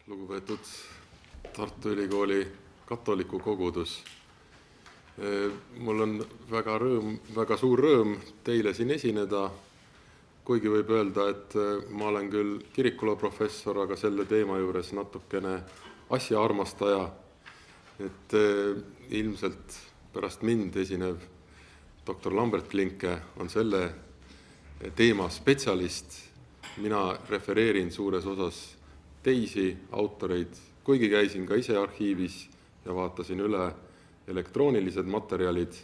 Lugupeetud Tartu Ülikooli katoliku kogudus. Mul on väga suur rõõm teile siin esineda, kuigi võib öelda, et ma olen küll kirikuloo professor, aga selle teema juures natukene asjaarmastaja, et ilmselt pärast mind esinev doktor Lambert Klinke on selle teema spetsialist. Mina refereerin suures osas teisi autoreid, kuigi käisin ka ise arhiivis ja vaatasin üle elektroonilised materjalid,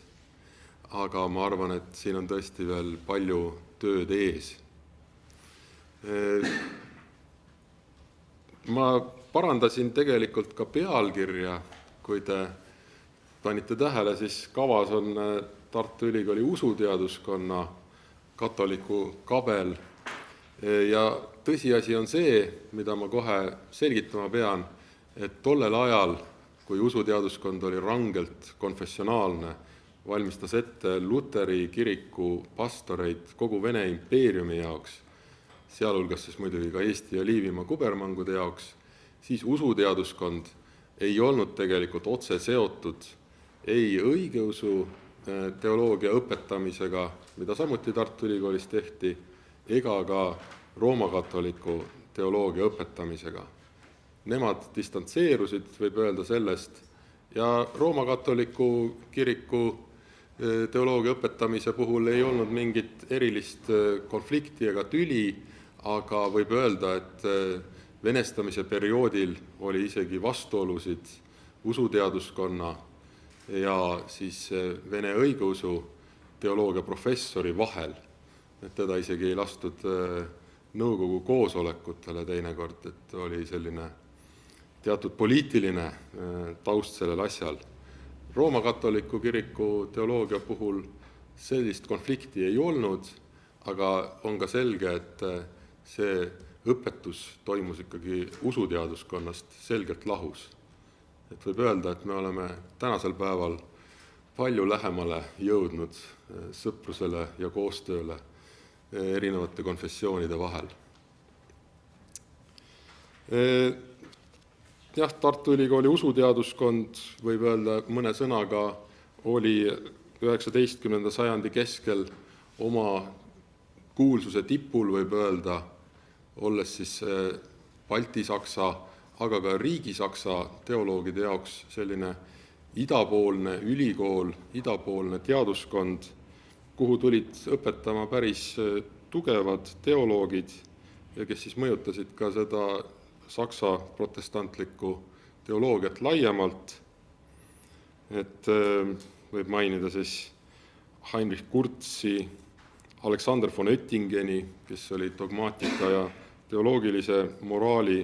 aga ma arvan, et siin on tõesti veel palju tööd ees. Ma parandasin tegelikult ka pealkirja, kui te panite tähele, siis kavas on Tartu Ülikooli usuteaduskonna katoliku kabel. Ja tõsiasi on see, mida ma kohe selgitama pean, et tollel ajal, kui usuteaduskond oli rangelt konfessionaalne, valmistas ette Luteri kiriku pastoreid kogu Vene impeeriumi jaoks, sealhulgas siis muidugi ka Eesti ja Liivimaa kubermangude jaoks, siis usuteaduskond ei olnud tegelikult otse seotud ei õigeusu teoloogia õpetamisega, mida samuti Tartu Ülikoolis tehti, ega ka roomakatoliku teoloogia õpetamisega. Nemad distantseerusid, võib öelda sellest, ja roomakatoliku kiriku teoloogia õpetamise puhul ei olnud mingit erilist konflikti ega tüli, aga võib öelda, et venestamise perioodil oli isegi vastuolusid usuteaduskonna ja siis vene õigeusu teoloogia professori vahel. Et teda isegi ei lastud nõukogu koosolekutele teinekord, et oli selline teatud poliitiline taust sellel asjal. Roomakatoliku kiriku teoloogia puhul sellist konflikti ei olnud, aga on ka selge, et see õpetus toimus ikkagi usuteaduskonnast selgelt lahus. Et võib öelda, et me oleme tänasel päeval palju lähemale jõudnud sõprusele ja koostööle erinevate konfessioonide vahel. Tartu Ülikooli usuteaduskond, võib öelda mõne sõnaga, oli 19. sajandi keskel oma kuulsuse tipul, võib öelda, olles siis Balti-Saksa, aga ka Riigi-Saksa teoloogide jaoks selline idapoolne ülikool, idapoolne teaduskond, kuhu tulid õpetama päris tugevad teoloogid ja kes siis mõjutasid ka seda saksa protestantlikku teoloogiat laiemalt. Et võib mainida siis Heinrich Kurzi, Alexander von Oettingeni, kes oli dogmaatika ja teoloogilise moraali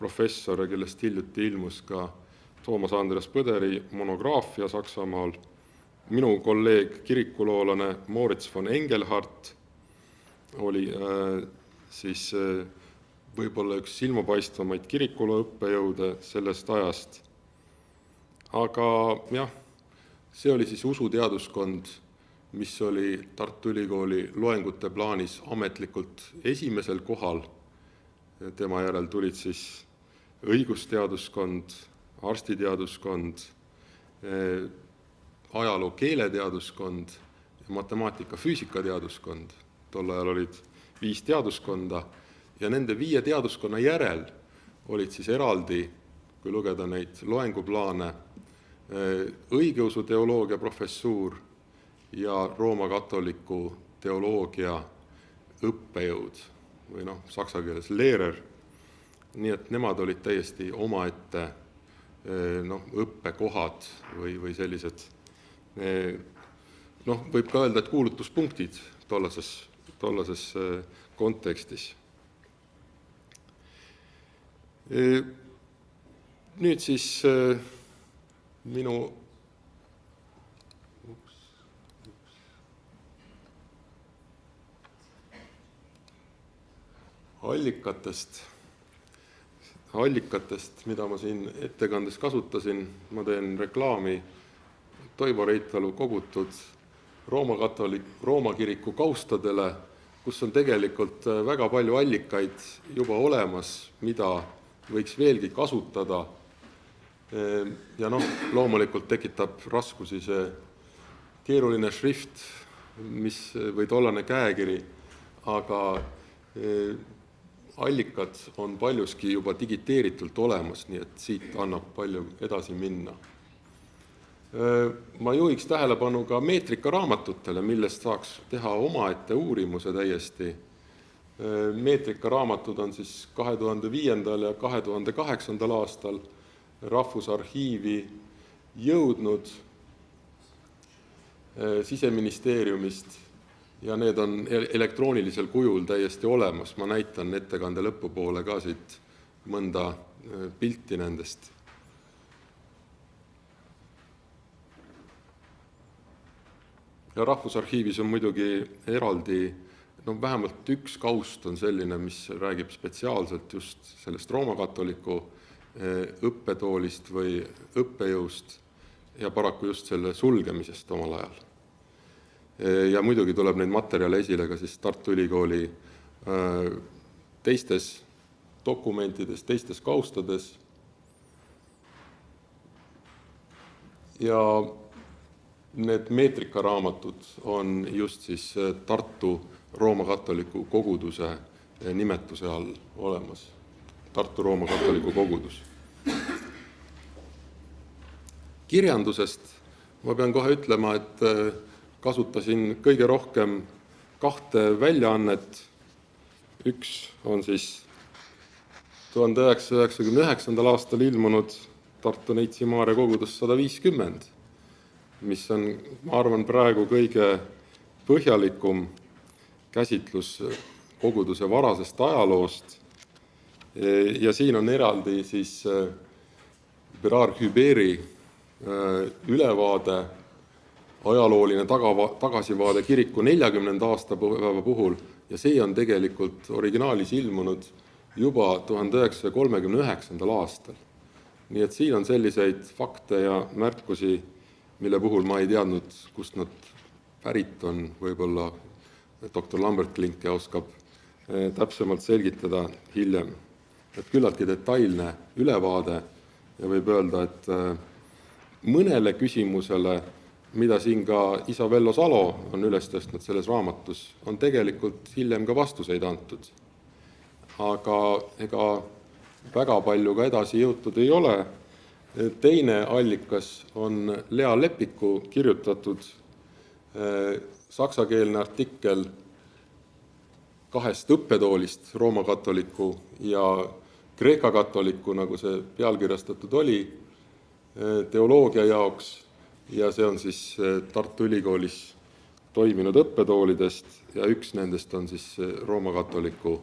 professor, kellest hiljuti ilmus ka Toomas Andreas Põderi monograafia Saksamaal, minu kolleeg kirikuloolane Moritz von Engelhardt oli siis võib-olla üks silmapaistvamaid kirikuloo õppejõude sellest ajast. Aga jah, see oli siis usuteaduskond, mis oli Tartu Ülikooli loengute plaanis ametlikult esimesel kohal. Tema järel tulid siis õigusteaduskond, arstiteaduskond, ajaloo keeleteaduskond ja matemaatika füüsikateaduskond. Tol ajal olid 5 teaduskonda ja nende 5 teaduskonna järel olid siis eraldi, kui lugeda neid loenguplaane, õigeusu teoloogia professuur ja roomakatoliku teoloogia õppejõud või saksa keeles Lehrer. Nii et nemad olid täiesti omaette õppekohad või sellised, võib ka öelda, et kuulutuspunktid tollases kontekstis. Nüüd siis minu allikatest, mida ma siin ettekandes kasutasin, ma teen reklaami Toivo Reitalu kogutud Rooma kiriku kaustadele, kus on tegelikult väga palju allikaid juba olemas, mida võiks veelgi kasutada. Ja loomulikult tekitab raskusi see keeruline šrift, või tollane käekiri, aga allikad on paljuski juba digiteeritult olemas, nii et siit annab palju edasi minna. Ma juhiks tähelepanu ka meetrikaraamatutele, millest saaks teha omaette uurimuse täiesti. Meetrikaraamatud on siis 2005. ja 2008. aastal Rahvusarhiivi jõudnud Siseministeeriumist ja need on elektroonilisel kujul täiesti olemas. Ma näitan ettekande lõpupoole ka siit mõnda pilti nendest. Ja Rahvusarhiivis on muidugi eraldi, vähemalt üks kaust on selline, mis räägib spetsiaalselt just sellest roomakatoliku õppetoolist või õppejõust ja paraku just selle sulgemisest omal ajal. Ja muidugi tuleb neid materjale esile ka siis Tartu Ülikooli teistes dokumentides, teistes kaustades. Ja need meetrikaraamatud on just siis Tartu roomakatoliku koguduse nimetuse all olemas. Tartu roomakatoliku kogudus. Kirjandusest ma pean kohe ütlema, et kasutasin kõige rohkem 2 väljaannet. Üks on siis 1999. aastal ilmunud Tartu Neitsi Maarja kogudus 150, mis on, ma arvan, praegu kõige põhjalikum käsitlus koguduse varasest ajaloost. Ja siin on eraldi siis Bérard Huberi ülevaade, ajalooline tagasivaade kiriku 40. aastapäeva puhul ja see on tegelikult originaalis ilmunud juba 1939. aastal. Nii et siin on selliseid fakte ja märkusi, mille puhul ma ei teadnud, kust nad pärit on. Võib-olla doktor Lambert Klinke oskab täpsemalt selgitada hiljem. Et küllaltki detailne ülevaade ja võib öelda, et mõnele küsimusele, mida siin ka isa Vello Salo on üles tõstnud selles raamatus, on tegelikult hiljem ka vastuseid antud. Aga ega väga palju ka edasi jõutud ei ole. Teine allikas on Lea Lepiku kirjutatud saksakeelne artikkel 2 õppetoolist, roomakatoliku ja kreekakatoliku, nagu see pealkirjastatud oli, teoloogia jaoks, ja see on siis Tartu Ülikoolis toiminud õppetoolidest ja üks nendest on siis roomakatoliku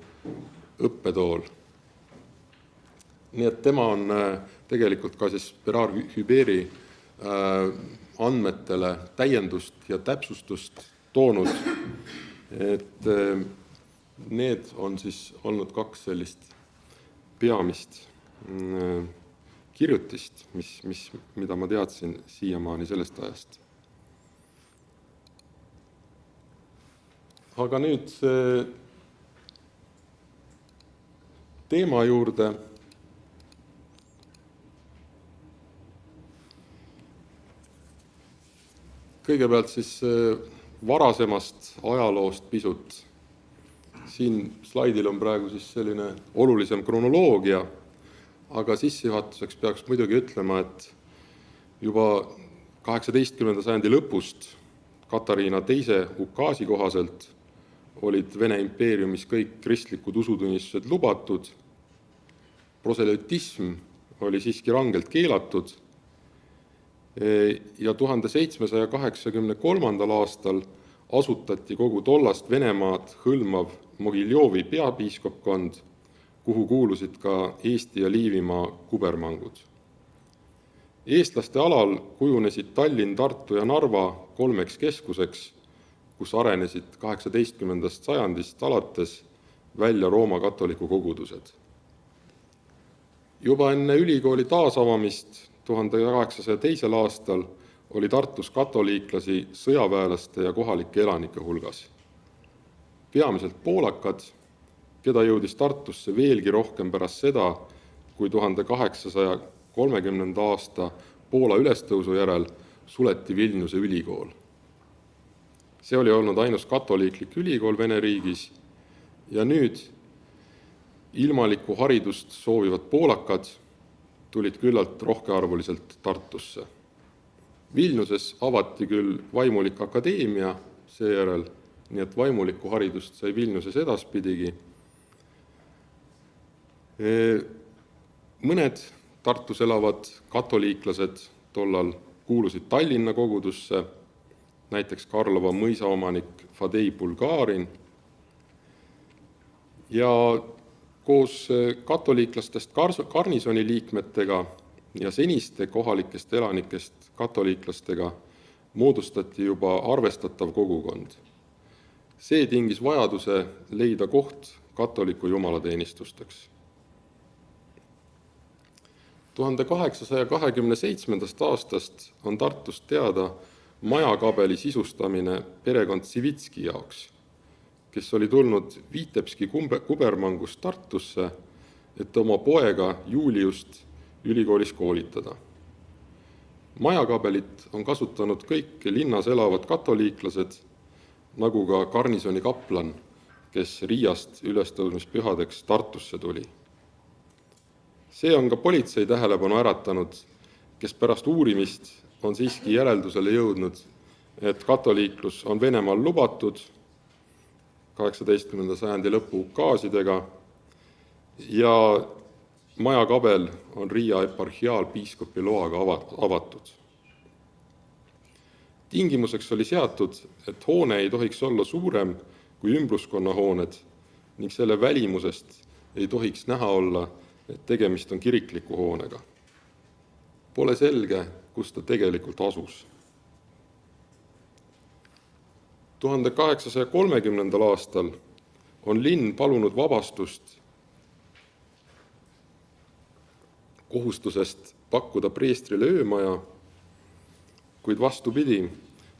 õppetool. Nii et tema on tegelikult ka siis Bérard Huberi andmetele täiendust ja täpsustust toonud, et need on siis olnud 2 sellist peamist kirjutist, mida ma teadsin siiamaani sellest ajast. Aga nüüd teema juurde. Kõigepealt siis varasemast ajaloost pisut. Siin slaidil on praegu siis selline olulisem kronoloogia, aga sissejuhatuseks peaks muidugi ütlema, et juba 18. sajandi lõpust Katariina II ukaasi kohaselt olid Vene impeeriumis kõik kristlikud usutunnistused lubatud, proselütism oli siiski rangelt keelatud ja 1783. aastal asutati kogu tollast Venemaad hõlmav Mogiljovi peapiiskopkond, kuhu kuulusid ka Eesti ja Liivimaa kubermangud. Eestlaste alal kujunesid Tallinn, Tartu ja Narva 3 keskuseks, kus arenesid 18. sajandist alates välja roomakatoliku kogudused. Juba enne ülikooli taasavamist 1802. aastal oli Tartus katoliiklasi sõjaväelaste ja kohalike elanike hulgas. Peamiselt poolakad, keda jõudis Tartusse veelgi rohkem pärast seda, kui 1830. aasta Poola ülestõusu järel suleti Vilniuse ülikool. See oli olnud ainus katoliiklik ülikool Vene riigis ja nüüd ilmalikku haridust soovivad poolakad tulid küllalt rohkearvuliselt Tartusse. Vilniuses avati küll vaimulik akadeemia seejärel, nii et vaimulikku haridust sai Vilniuses edaspidigi. Mõned Tartus elavad katoliiklased tollal kuulusid Tallinna kogudusse, näiteks Karlova mõisaomanik Fadei Bulgarin, ja koos katoliiklastest garnisoni liikmetega ja seniste kohalikest elanikest katoliiklastega moodustati juba arvestatav kogukond. See tingis vajaduse leida koht katoliku jumalateenistusteks. 1827. aastast on Tartust teada majakabeli sisustamine perekond Sivitski jaoks, kes oli tulnud Vitebski kubermangust Tartusse, et oma poega Juliust ülikoolis koolitada. Majakabelit on kasutanud kõik linnas elavad katoliiklased, nagu ka garnisoni kaplan, kes Riiast ülestõusmispühadeks Tartusse tuli. See on ka politsei tähelepanu äratanud, kes pärast uurimist on siiski järeldusele jõudnud, et katoliiklus on Venemaal lubatud 18. sajandi lõpu ukaasidega ja majakabel on Riia eparhiaalpiiskopi loaga avatud. Tingimuseks oli seatud, et hoone ei tohiks olla suurem kui ümbruskonna hooned ning selle välimusest ei tohiks näha olla, et tegemist on kirikliku hoonega. Pole selge, kus ta tegelikult asus. 1830. aastal on linn palunud vabastust kohustusest pakkuda preestrile öömaja, kuid vastupidi,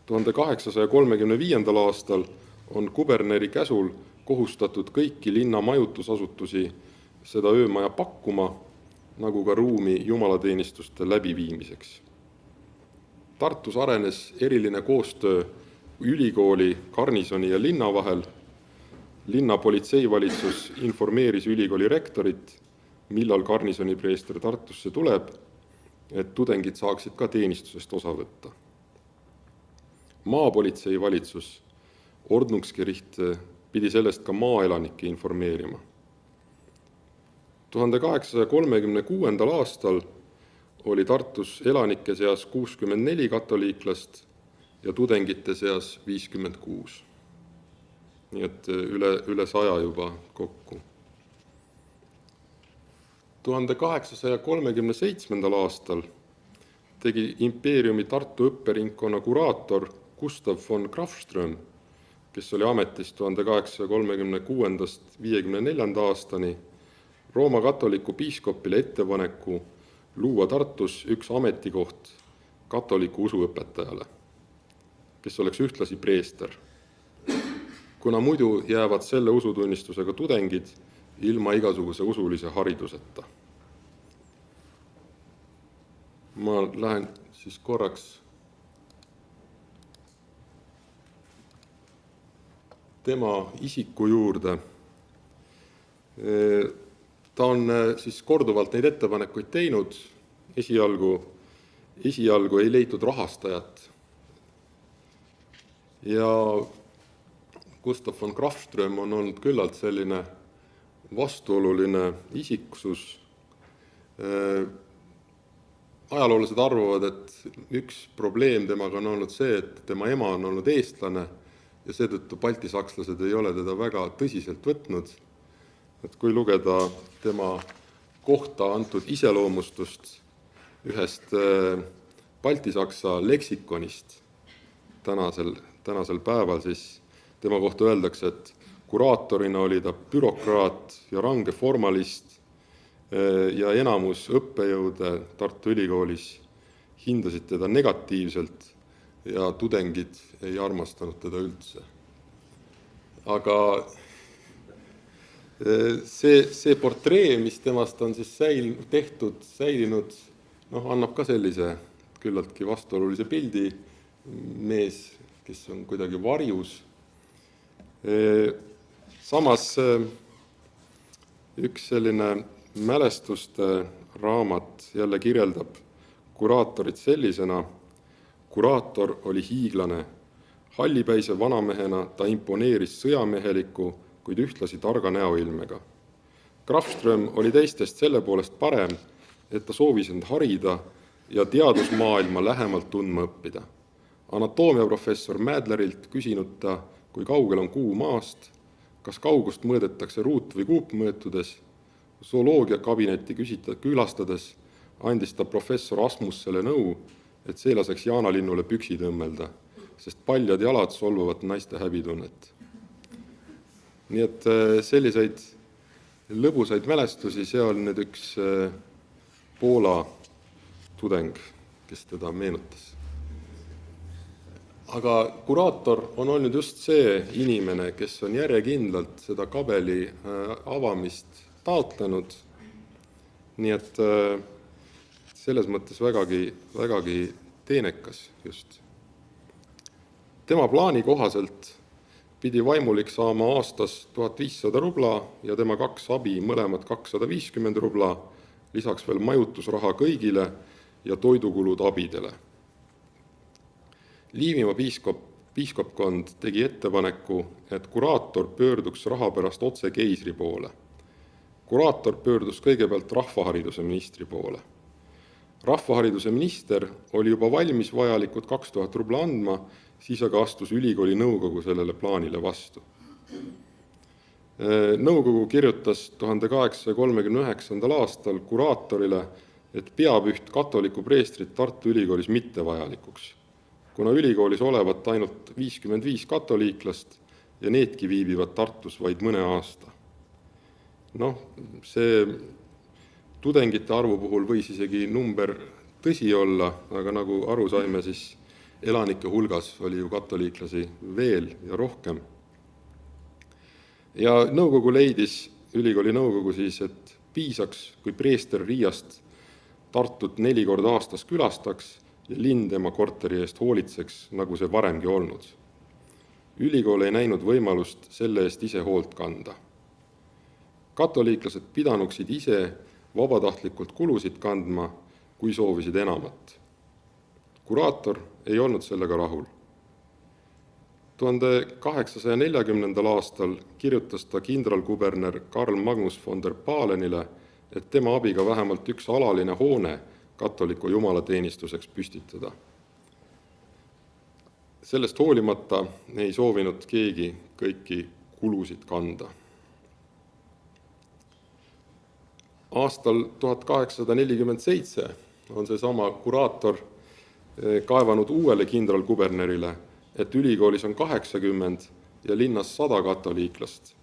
1835. aastal on kuberneri käsul kohustatud kõiki linna majutusasutusi seda öömaja pakkuma, nagu ka ruumi jumalateenistuste läbiviimiseks. Tartus arenes eriline koostöö ülikooli, garnisoni ja linna vahel. Linna politseivalitsus informeeris ülikooli rektorit, millal garnisoni preester Tartusse tuleb, et tudengid saaksid ka teenistusest osa võtta. Maapolitsei valitsus, Ordnungsgericht, pidi sellest ka maaelanikke informeerima. 1836. aastal oli Tartus elanike seas 64 katoliiklast ja tudengite seas 56. Nii et üle 100 juba kokku. 1837. aastal tegi impeeriumi Tartu õpperingkonna kuraator Gustav von Grafström, kes oli ametis 1836–54 aastani, Rooma katoliku piiskopile ettepaneku luua Tartus üks ametikoht katoliku usuõpetajale, kes oleks ühtlasi preester, kuna muidu jäävad selle usutunnistusega tudengid ilma igasuguse usulise hariduseta. Ma lähen siis korraks tema isiku juurde. Ta on siis korduvalt neid ettepanekuid teinud, esialgu ei leitud rahastajat. Ja Gustav von Grafström on olnud küllalt selline vastuoluline isiksus. Ajaloolased arvavad, et üks probleem temaga on olnud see, et tema ema on olnud eestlane ja seetõttu baltisakslased ei ole teda väga tõsiselt võtnud. Et kui lugeda tema kohta antud iseloomustust ühest baltisaksa leksikonist tänasel päeval, siis tema kohta öeldakse, et kuraatorina oli ta bürokraat ja range formalist ja enamus õppejõude Tartu Ülikoolis hindasid teda negatiivselt ja tudengid ei armastanud teda üldse. Aga See portree, mis temast on siis säilinud, annab ka sellise küllaltki vastuolulise pildi, mees, kes on kuidagi varjus. Samas üks selline mälestuste raamat jälle kirjeldab kuraatorit sellisena: kuraator oli hiiglane. Hallipäise vanamehena ta imponeeris sõjameheliku, kuid ühtlasi targa näoilmega. Grafström oli teistest selle poolest parem, et ta soovis end harida ja teadusmaailma lähemalt tundma õppida. Anatoomiaprofessor Mädlerilt küsinud ta, kui kaugel on Kuu maast, kas kaugust mõõdetakse ruut- või kuupmõõtudes. Zooloogia kabinetti külastades andis ta professor Asmussele nõu, et see laseks jaanalinnule püksid õmmelda, sest paljad jalad solvavad naiste häbitunnet. Nii et selliseid lõbusaid mälestusi, see on nüüd üks Poola tudeng, kes teda meenutas. Aga kuraator on olnud just see inimene, kes on järjekindlalt seda kabeli avamist taotlenud. Nii et selles mõttes vägagi teenekas just. Tema plaani kohaselt pidi vaimulik saama aastas 1500 rubla ja tema 2 abi mõlemad 250 rubla, lisaks veel majutusraha kõigile ja toidukulud abidele. Liivimaa piiskopkond tegi ettepaneku, et kuraator pöörduks raha pärast otse keisri poole. Kuraator pöördus kõigepealt rahvahariduse ministri poole. Rahvahariduse minister oli juba valmis vajalikud 2000 rubla andma, siis aga astus ülikooli nõukogu sellele plaanile vastu. Nõukogu kirjutas 1839. aastal kuraatorile, et peab üht katoliku preestrit Tartu ülikoolis mitte vajalikuks, kuna ülikoolis olevat ainult 55 katoliiklast ja needki viibivad Tartus vaid mõne aasta. See tudengite arvu puhul võis isegi number tõsi olla, aga nagu aru saime, siis elanike hulgas oli ju katoliiklasi veel ja rohkem. Ja nõukogu leidis, ülikooli nõukogu siis, et piisaks, kui preester Riiast Tartut 4 korda aastas külastaks ja linn tema korteri eest hoolitseks, nagu see varemgi olnud. Ülikool ei näinud võimalust selle eest ise hoolt kanda. Katoliiklased pidanuksid ise vabatahtlikult kulusid kandma, kui soovisid enamat. Kuraator ei olnud sellega rahul. 1840. aastal kirjutas ta kindralkuberner Karl Magnus von der Palenile, et tema abiga vähemalt üks alaline hoone katoliku jumalateenistuseks püstitada. Sellest hoolimata ei soovinud keegi kõiki kulusid kanda. Aastal 1847 on seesama kuraator kaevanud uuele kindralkubernerile, et ülikoolis on 80 ja linnas 100 katoliiklast,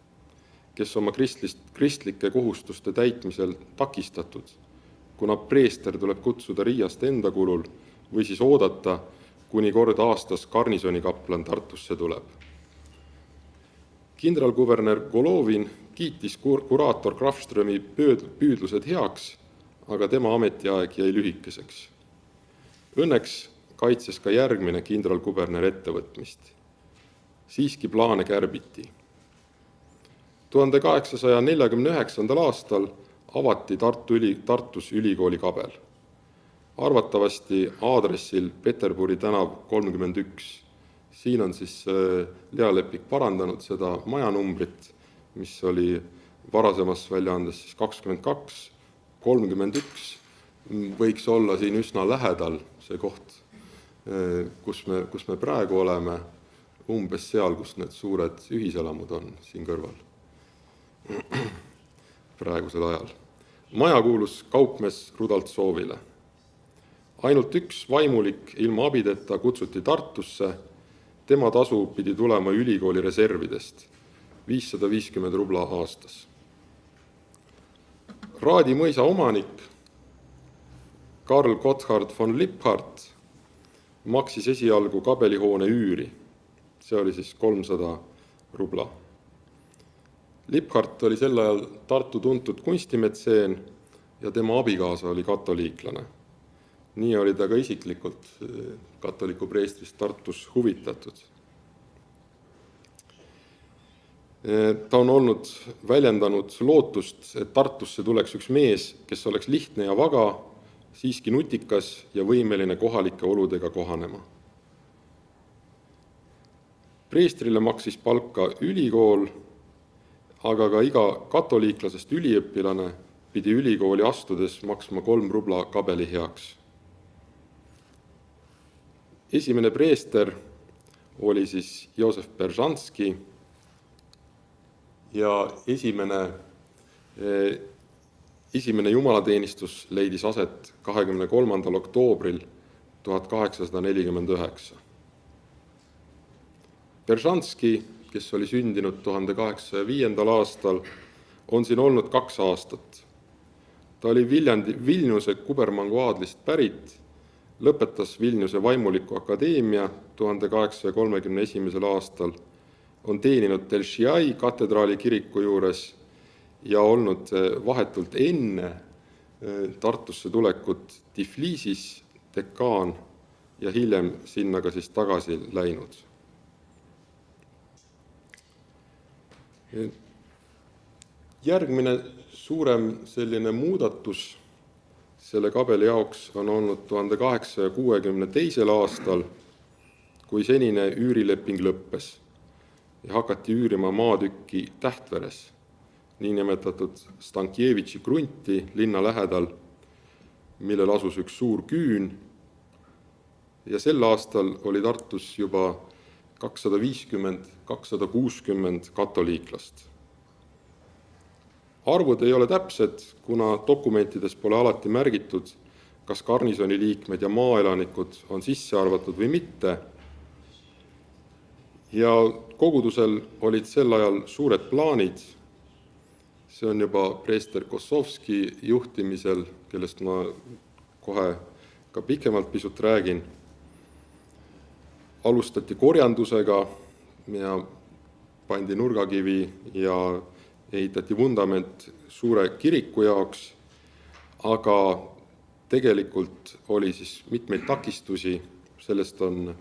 kes oma kristlike kohustuste täitmisel takistatud, kuna preester tuleb kutsuda Riiast enda kulul või siis oodata, kuni kord aastas garnisonikaplan Tartusse tuleb. Kindralkuberner Golovin kiitis kuraator Grafströmi püüdlused heaks, aga tema ametiaeg jäi lühikeseks. Õnneks kaitses ka järgmine kindralkuberner ettevõtmist. Siiski plaane kärbiti. 1849. aastal avati Tartus ülikooli kabel. Arvatavasti aadressil Peterburi tänav 31. Siin on siis Lea Lepik parandanud seda majanumbrit, mis oli varasemas väljaandes 22, 31. Võiks olla siin üsna lähedal see koht, kus me praegu oleme, umbes seal, kus need suured ühiselamud on siin kõrval praegusel ajal. Maja kuulus kaupmees Rudalt Soovile. Ainult üks vaimulik ilma abideta kutsuti Tartusse, tema tasu pidi tulema ülikooli reservidest, 550 rubla aastas. Raadi mõisa omanik Karl Gotthard von Lipphardt maksis esialgu kabelihoone üüri, see oli siis 300 rubla. Lipphardt oli sel ajal Tartu tuntud kunstimetseen ja tema abikaasa oli katoliiklane. Nii oli ta ka isiklikult katoliku preestrist Tartus huvitatud. Ta on väljendanud lootust, et Tartusse tuleks üks mees, kes oleks lihtne ja vaga, siiski nutikas ja võimeline kohalike oludega kohanema. Preestrile maksis palka ülikool, aga ka iga katoliiklasest üliõpilane pidi ülikooli astudes maksma 3 rubla kabeli heaks. Esimene preester oli siis Joosef Beržanski ja esimene jumalateenistus leidis aset 23. oktoobril 1849. Beržanski, kes oli sündinud 1805. aastal, on siin olnud 2 aastat. Ta oli Vilniuse kubermangu aadlist pärit, lõpetas Vilniuse vaimuliku akadeemia 1831. aastal, on teeninud Telšiai katedraali kiriku juures ja olnud vahetult enne Tartusse tulekut Tiflisis dekaan ja hiljem sinna ka siis tagasi läinud. Järgmine suurem selline muudatus selle kabeli jaoks on olnud 1862. aastal, kui senine üürileping lõppes ja hakati üürima maatükki Tähtveres, niinimetatud Stankjevitši krunti linna lähedal, millel asus üks suur küün. Ja sel aastal oli Tartus juba 250-260 katoliiklast. Arvud ei ole täpsed, kuna dokumentides pole alati märgitud, kas garnisoni liikmed ja maaelanikud on sisse arvatud või mitte. Ja kogudusel olid sel ajal suured plaanid. See on juba preester Kossovski juhtimisel, kellest ma kohe ka pikemalt pisut räägin. Alustati korjandusega ja pandi nurgakivi ja ehitati vundament suure kiriku jaoks, aga tegelikult oli siis mitmeid takistusi, sellest on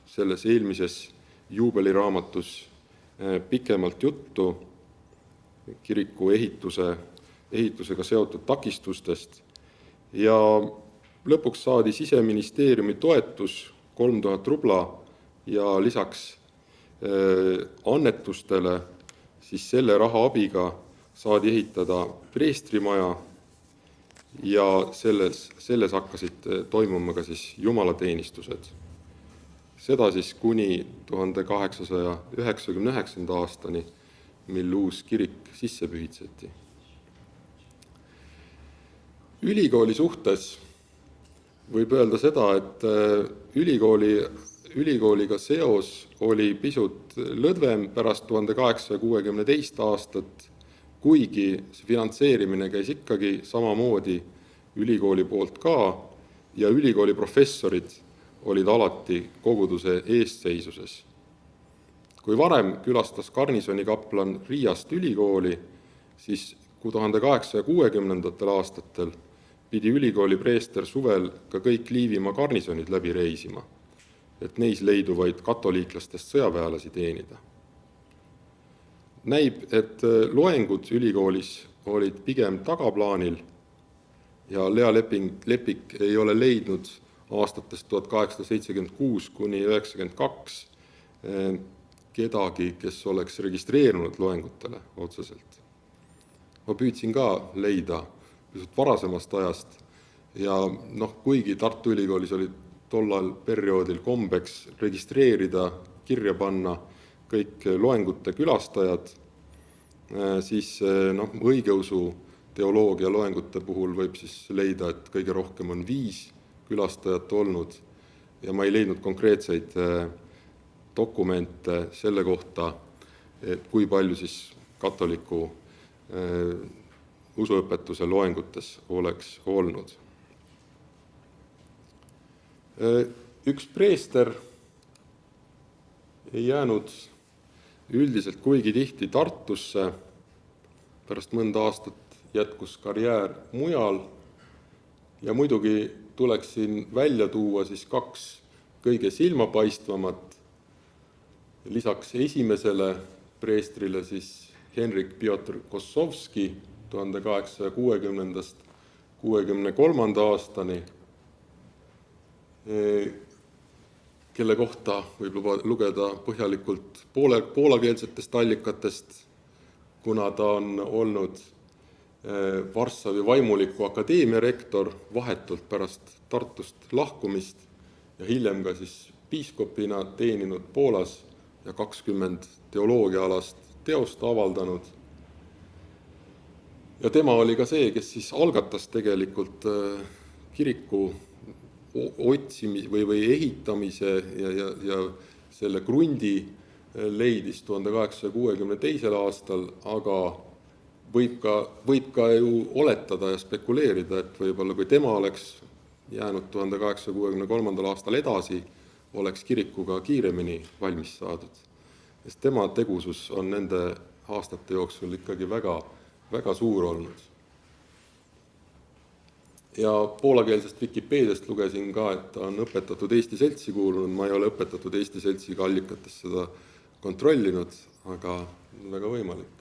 selles eelmises juubeliraamatus pikemalt juttu, kiriku ehitusega seotud takistustest ja lõpuks saadi Siseministeeriumi toetus 3000 rubla ja lisaks annetustele siis selle raha abiga saadi ehitada preestrimaja ja selles hakkasid toimuma ka siis jumalateenistused. Seda siis kuni 1899. aastani, mil uus kirik sisse pühitseti. Ülikooli suhtes võib öelda seda, et ülikooliga seos oli pisut lõdvem pärast 1862. aastat, kuigi finantseerimine käis ikkagi samamoodi ülikooli poolt ka ja ülikooli professorid olid alati koguduse eestseisuses. Kui varem külastas garnisonikaplan Riiast ülikooli, siis 1860. aastatel pidi ülikooli preester suvel ka kõik Liivimaa garnisonid läbi reisima, et neis leiduvaid katoliiklastest sõjaväelasi teenida. Näib, et loengud ülikoolis olid pigem tagaplaanil ja Lea Lepik ei ole leidnud aastatest 1876 kuni 1992 kedagi, kes oleks registreerunud loengutele otseselt. Ma püüdsin ka leida pisut varasemast ajast ja kuigi Tartu Ülikoolis oli tollal perioodil kombeks registreerida, kirja panna kõik loengute külastajad, siis õigeusu teoloogia loengute puhul võib siis leida, et kõige rohkem on 5 külastajat olnud ja ma ei leidnud konkreetseid dokumente selle kohta, et kui palju siis katoliku usuõpetuse loengutes oleks olnud. Üks preester ei jäänud üldiselt kuigi tihti Tartusse, pärast mõnda aastat jätkus karjäär mujal ja muidugi tuleks siin välja tuua siis 2 kõige silmapaistvamat. Lisaks esimesele preestrile siis Henrik Piotr Kossovski 1860–63 aastani, kelle kohta võib lugeda põhjalikult poolakeelsetest allikatest, kuna ta on olnud Varssavi vaimuliku akadeemia rektor vahetult pärast Tartust lahkumist ja hiljem ka siis piiskopina teeninud Poolas ja 20 teoloogiaalast teost avaldanud. Ja tema oli ka see, kes siis algatas tegelikult kiriku otsimise või ehitamise ja selle krundi leidis 1862. aastal, aga võib ka ju oletada ja spekuleerida, et võib-olla kui tema oleks jäänud 1863. aastal edasi, oleks kirikuga kiiremini valmis saadud. Sest tema tegusus on nende aastate jooksul ikkagi väga suur olnud. Ja poolakeelsest Wikipeediast lugesin ka, et ta on õpetatud Eesti Seltsi kuulunud. Ma ei ole õpetatud Eesti Seltsiga allikates seda kontrollinud, aga väga võimalik.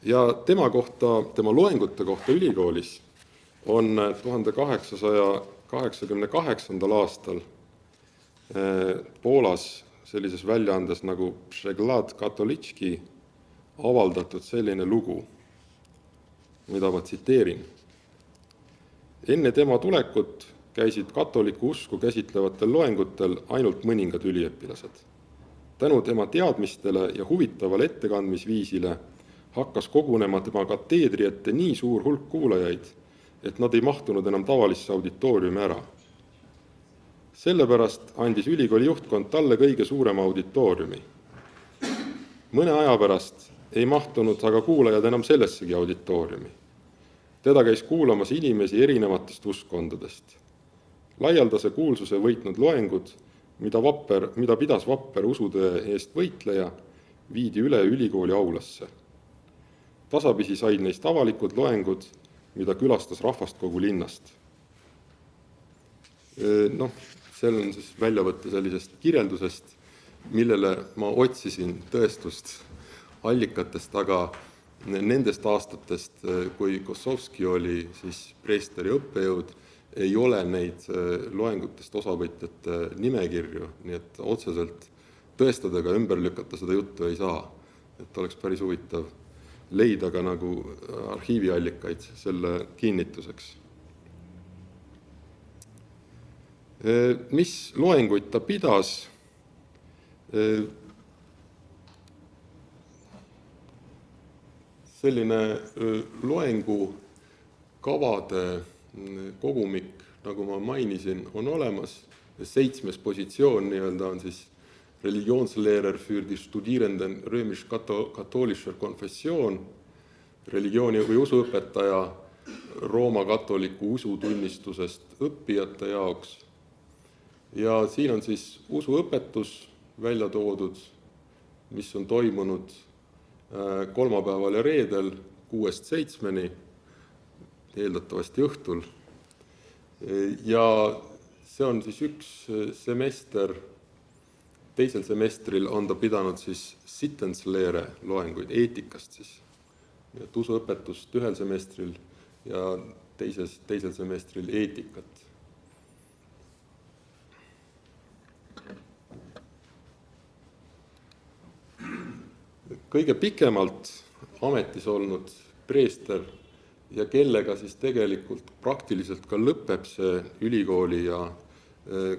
Ja tema loengute kohta ülikoolis on 1888. aastal Poolas sellises väljaandes nagu Przegląd Katolicki avaldatud selline lugu, mida ma tsiteerin. Enne tema tulekut käisid katoliku usku käsitlevatel loengutel ainult mõningad üliõpilased. Tänu tema teadmistele ja huvitavale ettekandmisviisile hakkas kogunema tema kateedri ette nii suur hulk kuulajaid, et nad ei mahtunud enam tavalisse auditooriumi ära. Sellepärast andis ülikooli juhtkond talle kõige suurema auditooriumi. Mõne aja pärast ei mahtunud aga kuulajad enam sellessegi auditooriumi. Teda käis kuulamas inimesi erinevatest uskkondadest. Laialdase kuulsuse võitnud loengud, mida pidas vapper usutõe eest võitleja, viidi üle ülikooli aulasse. Tasapisi said neist avalikud loengud, mida külastas rahvast kogu linnast. Seal on siis väljavõtte sellisest kirjeldusest, millele ma otsisin tõestust allikatest, aga nendest aastatest, kui Kossovski oli siis preesteri õppejõud, ei ole neid loengutest osavõtjate nimekirju, nii et otseselt tõestada ega ümber lükata seda juttu ei saa. Et oleks päris huvitav leida ka nagu arhiiviallikaid selle kinnituseks. Mis loenguid ta pidas? Selline loengu kavade kogumik, nagu ma mainisin, on olemas. 7. positsioon nii-öelda on siis Religionslehrer für die Studierenden römisch-katholischer Konfession, religiooni või usuõpetaja Rooma katoliku usutunnistusest õppijate jaoks. Ja siin on siis usuõpetus välja toodud, mis on toimunud kolmapäeval ja reedel 6–7, eeldatavasti õhtul. Ja see on siis üks semester. Teisel semestril on ta pidanud siis Sittenslehre loenguid eetikast siis. Et usuõpetust ühel semestril ja teisel semestril eetikat. Kõige pikemalt ametis olnud preester ja kellega siis tegelikult praktiliselt ka lõpeb see ülikooli ja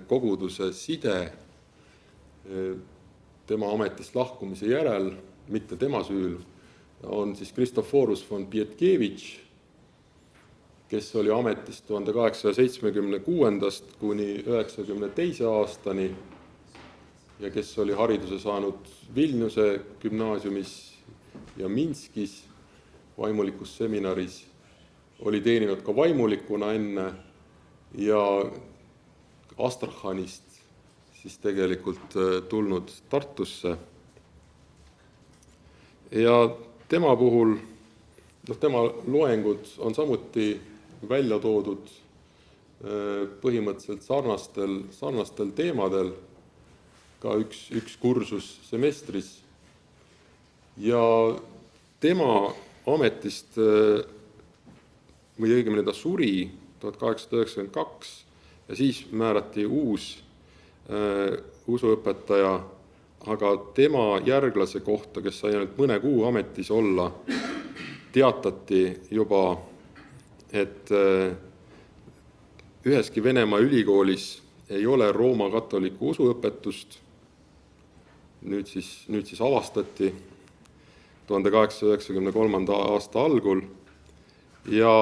koguduse side tema ametist lahkumise järel, mitte tema süül, on siis Kristoforus von Pietkevitš, kes oli ametist 1876 kuni 92 aastani ja kes oli hariduse saanud Vilniuse gümnaasiumis ja Minskis vaimulikus seminaris, oli teeninud ka vaimulikuna enne ja Astrachanist siis tegelikult tulnud Tartusse. Ja tema puhul, tema loengud on samuti välja toodud põhimõtteliselt sarnastel teemadel, ka üks kursus semestris. Ja tema ametist, või õigemini ta suri 1892 ja siis määrati uus usuõpetaja, aga tema järglase kohta, kes sai ainult mõne kuu ametis olla, teatati juba, et üheski Venemaa ülikoolis ei ole Rooma katoliku usuõpetust. Nüüd siis avastati 1893. aasta algul ja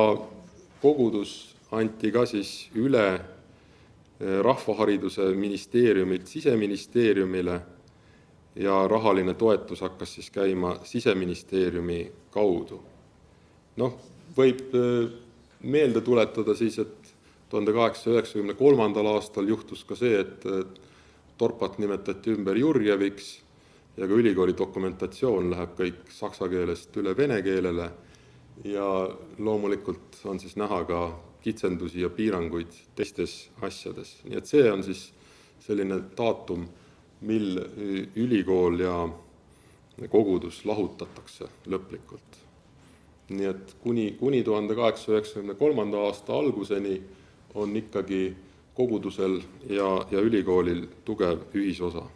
kogudus anti ka siis üle rahvahariduse ministeeriumilt siseministeeriumile ja rahaline toetus hakkas siis käima siseministeeriumi kaudu. Võib meelde tuletada siis, et 1893. aastal juhtus ka see, et Torpat nimetati ümber Jurjeviks ja ka ülikooli dokumentatsioon läheb kõik saksa keelest üle vene keelele ja loomulikult on siis näha ka kitsendusi ja piiranguid teistes asjades. Nii et see on siis selline daatum, mil ülikool ja kogudus lahutatakse lõplikult. Nii et kuni 1893. aasta alguseni on ikkagi kogudusel ja ülikoolil tugev ühisosa.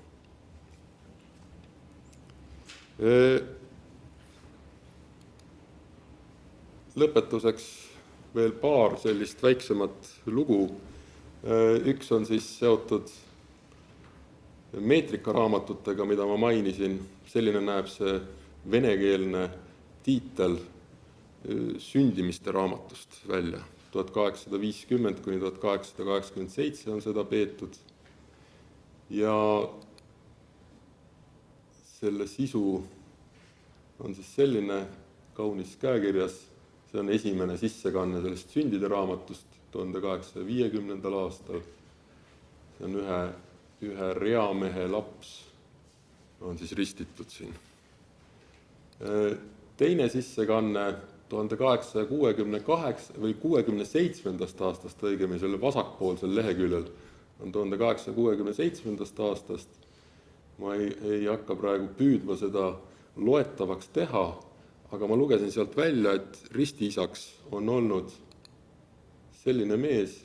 Lõpetuseks veel paar sellist väiksemat lugu. Üks on siis seotud meetrikaraamatutega, mida ma mainisin. Selline näeb see venekeelne tiitel sündimiste raamatust välja. 1850 kuni 1887 on seda peetud. Ja selle sisu on siis selline kaunis käekirjas. See on esimene sissekanne sellest sündide raamatust 1850. aastal. See on ühe reamehe laps, on siis ristitud siin. Teine sissekanne 1868 või 67. aastast õigemini selle vasakpoolsel leheküljel on 1867. aastast. Ma ei hakka praegu püüdma seda loetavaks teha, aga ma lugesin sealt välja, et ristiisaks on olnud selline mees,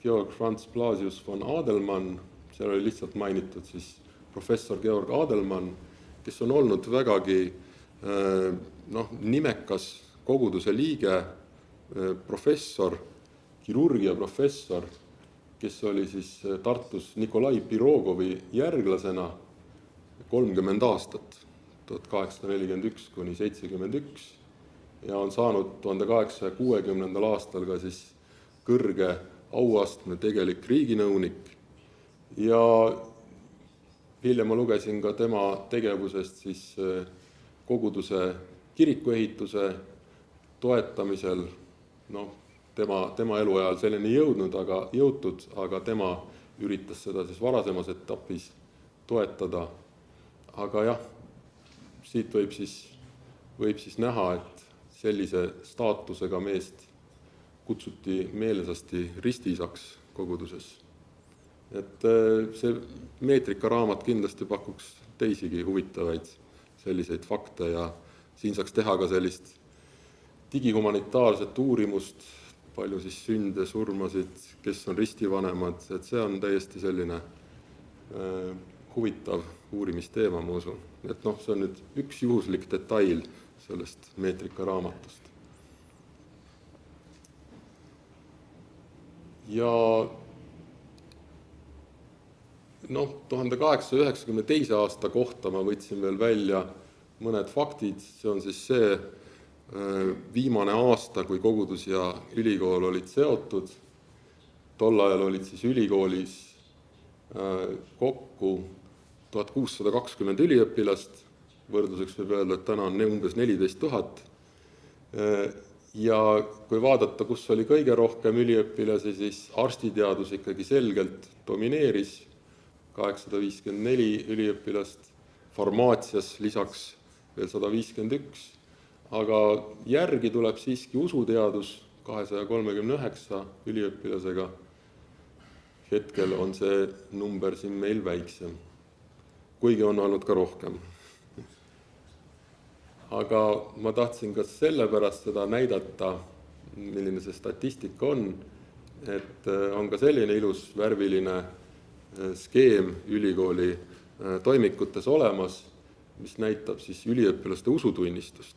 Georg Franz Blasius von Adelmann, seal oli lihtsalt mainitud siis professor Georg Adelmann, kes on olnud vägagi nimekas koguduse liige, professor, kirurgia professor, kes oli siis Tartus Nikolai Pirogovi järglasena 30 aastat, 1841 kuni 71 ja on saanud 1860. aastal ka siis kõrge auastme tegelik riiginõunik ja hiljem ma lugesin ka tema tegevusest siis koguduse kirikuehituse toetamisel, tema eluajal selleni jõutud, aga tema üritas seda siis varasemas etapis toetada. Aga jah, siit võib siis näha, et sellise staatusega meest kutsuti meelesasti ristiisaks koguduses. Et see meetrikaraamat kindlasti pakuks teisigi huvitavaid selliseid fakte ja siin saaks teha ka sellist digihumanitaarset uurimust, palju siis sünde, surmasid, kes on ristivanemad, et see on täiesti selline huvitav uurimisteema, ma usun. Et see on nüüd üks juhuslik detail sellest meetrikaraamatust. Ja 1892. aasta kohta ma võtsin veel välja mõned faktid. See on siis see viimane aasta, kui kogudus ja ülikool olid seotud. Tol ajal olid siis ülikoolis kokku 1620 üliõpilast. Võrdluseks võib öelda, et täna on umbes 14 000. Ja kui vaadata, kus oli kõige rohkem üliõpilasi, siis arstiteadus ikkagi selgelt domineeris. 854 üliõpilast, farmaatsias lisaks veel 151, aga järgi tuleb siiski usuteadus 239 üliõpilasega. Hetkel on see number siin meil väiksem, kuigi on olnud ka rohkem. Aga ma tahtsin ka sellepärast seda näidata, milline see statistika on, et on ka selline ilus värviline skeem ülikooli toimikutes olemas, mis näitab siis üliõpilaste usutunnistust.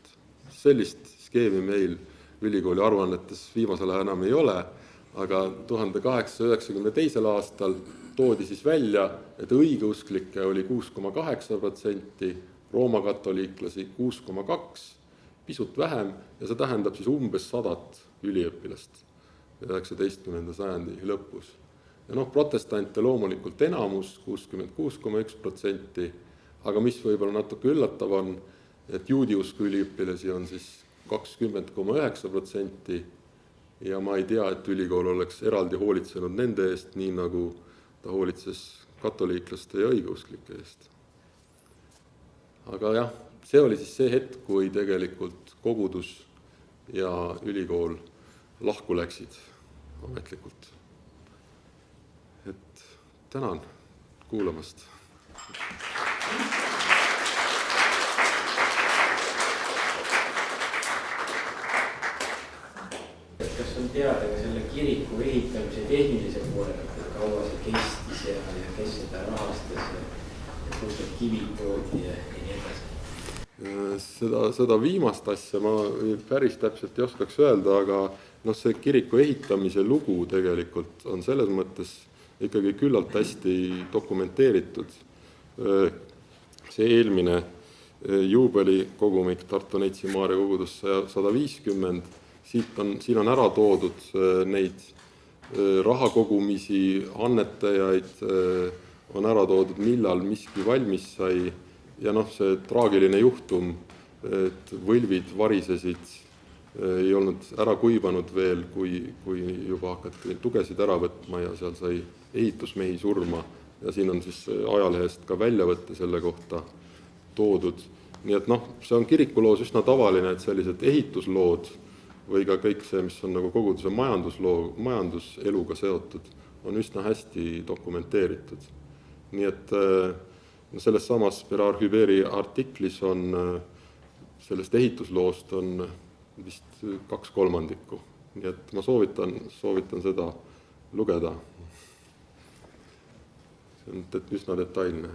Sellist skeemi meil ülikooli aruannetes viimasel ajal enam ei ole, aga 1892. aastal toodi siis välja, et õigeusklikke oli 6,8%, roomakatoliiklasi 6,2%, pisut vähem, ja see tähendab siis umbes 100 üliõpilast 19. sajandi lõpus. Ja protestante loomulikult enamus, 66,1%, aga mis võib-olla natuke üllatav on, et juudiusku üliõpilasi on siis 20,9% ja ma ei tea, et ülikool oleks eraldi hoolitsenud nende eest, nii nagu ta hoolitses katoliiklaste ja õigeusklike eest. Aga jah, see oli siis see hetk, kui tegelikult kogudus ja ülikool lahku läksid ametlikult. Et tänan kuulamast. Kas on teada ka selle kiriku ehitamise tehnilise poole, et kaua see kestis ja kes seda rahastas ja kust need kivid toodi ja nii edasi? Seda viimast asja ma päris täpselt ei oskaks öelda, aga see kiriku ehitamise lugu tegelikult on selles mõttes ikkagi küllalt hästi dokumenteeritud. See eelmine juubelikogumik Tartu Neitsi Maarja kogudus 150, siin on ära toodud neid rahakogumisi, annetajaid, on ära toodud, millal miski valmis sai ja see traagiline juhtum, et võlvid varisesid, ei olnud ära kuivanud veel, kui juba hakati tugesid ära võtma ja seal sai ehitusmehi surma ja siin on siis ajalehest ka väljavõtte selle kohta toodud. Nii et see on kirikuloos üsna tavaline, et sellised ehituslood või ka kõik see, mis on nagu koguduse majanduseluga seotud, on üsna hästi dokumenteeritud. Nii et selles samas Bérard Huberi artiklis on sellest ehitusloost on vist 2/3. Nii et ma soovitan seda lugeda. See on üsna detailne.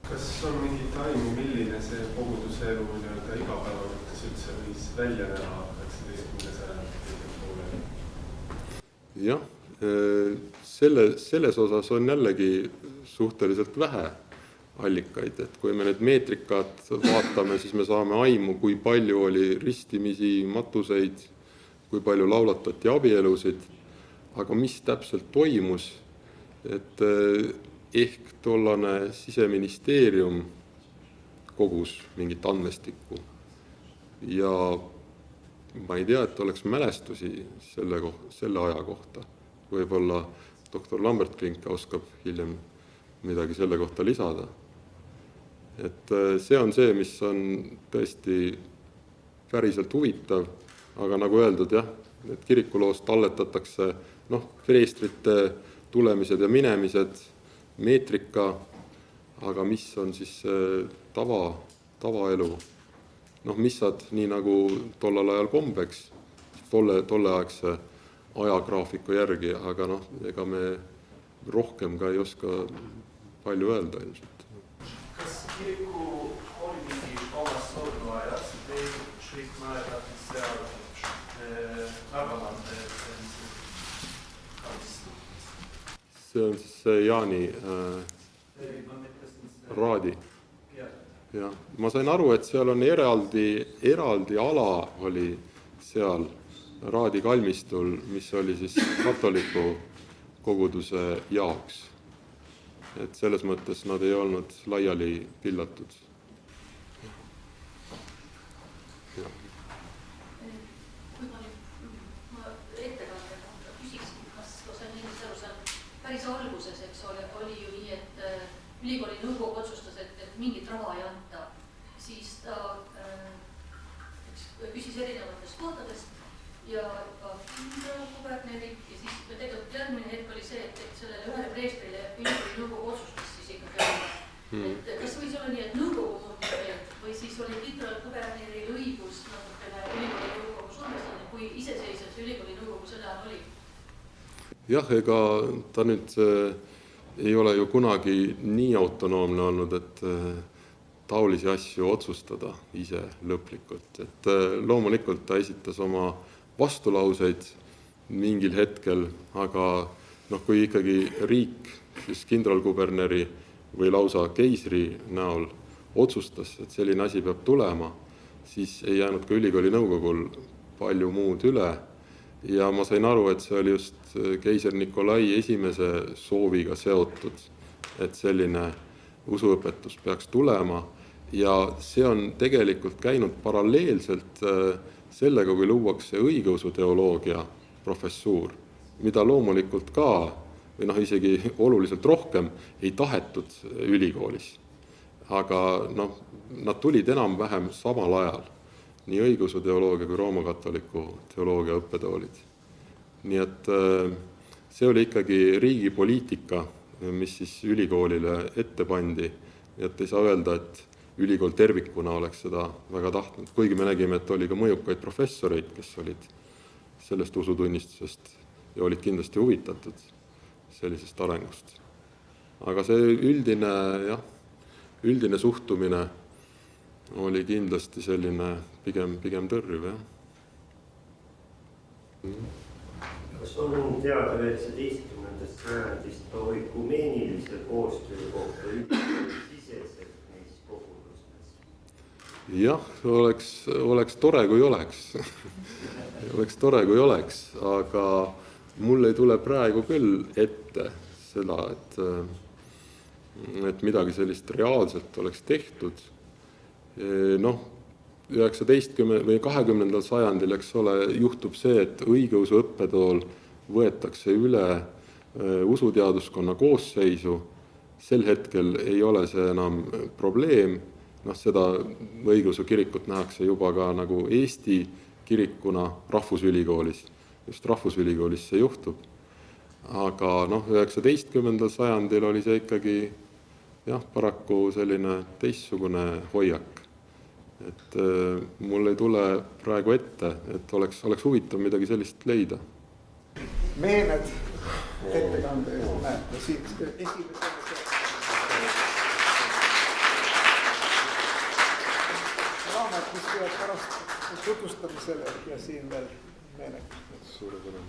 Kas on mingi taimi, milline see koguduse elu igapäevakas üldse võis välja näha 19. sajandi poolel? Jah, selles osas on jällegi suhteliselt vähe allikaid, et kui me need meetrikat vaatame, siis me saame aimu, kui palju oli ristimisi, matuseid, kui palju laulatati abielusid, aga mis täpselt toimus, et ehk tollane siseministeerium kogus mingit andmestikku ja ma ei tea, et oleks mälestusi selle aja kohta. Võib-olla doktor Lambert Klink oskab hiljem midagi selle kohta lisada. Et see on see, mis on tõesti päriselt huvitav, aga nagu öeldud, jah, et kirikuloost talletatakse preestrite tulemised ja minemised, meetrika, aga mis on siis tavaelu, missad nii nagu tollal ajal kombeks, tolleaegse ajagraafiku järgi, aga ega me rohkem ka ei oska palju öelda ilmselt. Kas kiriku oli mingi omas surnuajas, või kõik mäletati seal Narvamante karistud? See on siis Jaani Raadi. Ja, ma sain aru, et seal on eraldi ala oli seal Raadi kalmistul, mis oli siis katoliku koguduse jaoks. Et selles mõttes nad ei olnud laiali pillatud. Ja. Kui ma ettekandega küsiksin, kas sain niimoodi aru, seal päris alguses, eks ole, oli ju nii, et ülikooli nõukogu otsustas, et mingit raha ei anta, siis ta küsis erinevatest kohtadest ja ka kindralkubernerit ja siis tegelikult järgmine hetk oli see, et sellele ühele preestrile ülikooli nõukogu otsustas siis ikkagi anda. Et kas võis olla nii, et nõukogu muutis meelt või siis oli kindralkuberneril õigus natukene ülikooli nõukogu survestada, kui iseseisev see ülikooli nõukogu selle ajal oli? Jah, ega ta nüüd ei ole ju kunagi nii autonoomne olnud, et taolisi asju otsustada ise lõplikult. Et loomulikult ta esitas oma vastulauseid mingil hetkel, aga kui ikkagi riik siis kindralkuberneri või lausa keisri näol otsustas, et selline asi peab tulema, siis ei jäänud ka ülikooli nõukogul palju muud üle. Ja ma sain aru, et see oli just keiser Nikolai esimese sooviga seotud, et selline usuõpetus peaks tulema. Ja see on tegelikult käinud paralleelselt sellega, kui luuakse õigeusuteoloogia professuur, mida loomulikult ka, või isegi oluliselt rohkem, ei tahetud ülikoolis. Aga nad tulid enam-vähem samal ajal, nii õigeusuteoloogia kui roomakatoliku teoloogia õppetoolid. Nii et see oli ikkagi riigi poliitika, mis siis ülikoolile ette pandi, nii et ei saa öelda, et ülikool tervikuna oleks seda väga tahtnud, kuigi me nägime, et oli ka mõjukaid professoreid, kes olid sellest usutunnistusest ja olid kindlasti huvitatud sellisest arengust. Aga see üldine suhtumine oli kindlasti selline pigem tõrjuv. Kas on teada 19. sajandist oikumeenilise koostöö kohta ülikooli siseselt neis kogudustes? Jah, oleks tore, kui oleks. Oleks tore, kui oleks, aga mul ei tule praegu küll ette seda, et midagi sellist reaalselt oleks tehtud. 19. või 20. sajandil, eks ole, juhtub see, et õigeusu õppetool võetakse üle usuteaduskonna koosseisu. Sel hetkel ei ole see enam probleem. Seda õigeusu kirikut nähakse juba ka nagu Eesti kirikuna rahvusülikoolis. Just rahvusülikoolis see juhtub. Aga 19. sajandil oli see ikkagi paraku selline teistsugune hoiak. Et mul ei tule praegu ette, et oleks huvitav midagi sellist leida. Meened ettekande näete siit esimesele raamat, mis tuleb pärast tutvustamisele ja siin veel meened. Suure tänu.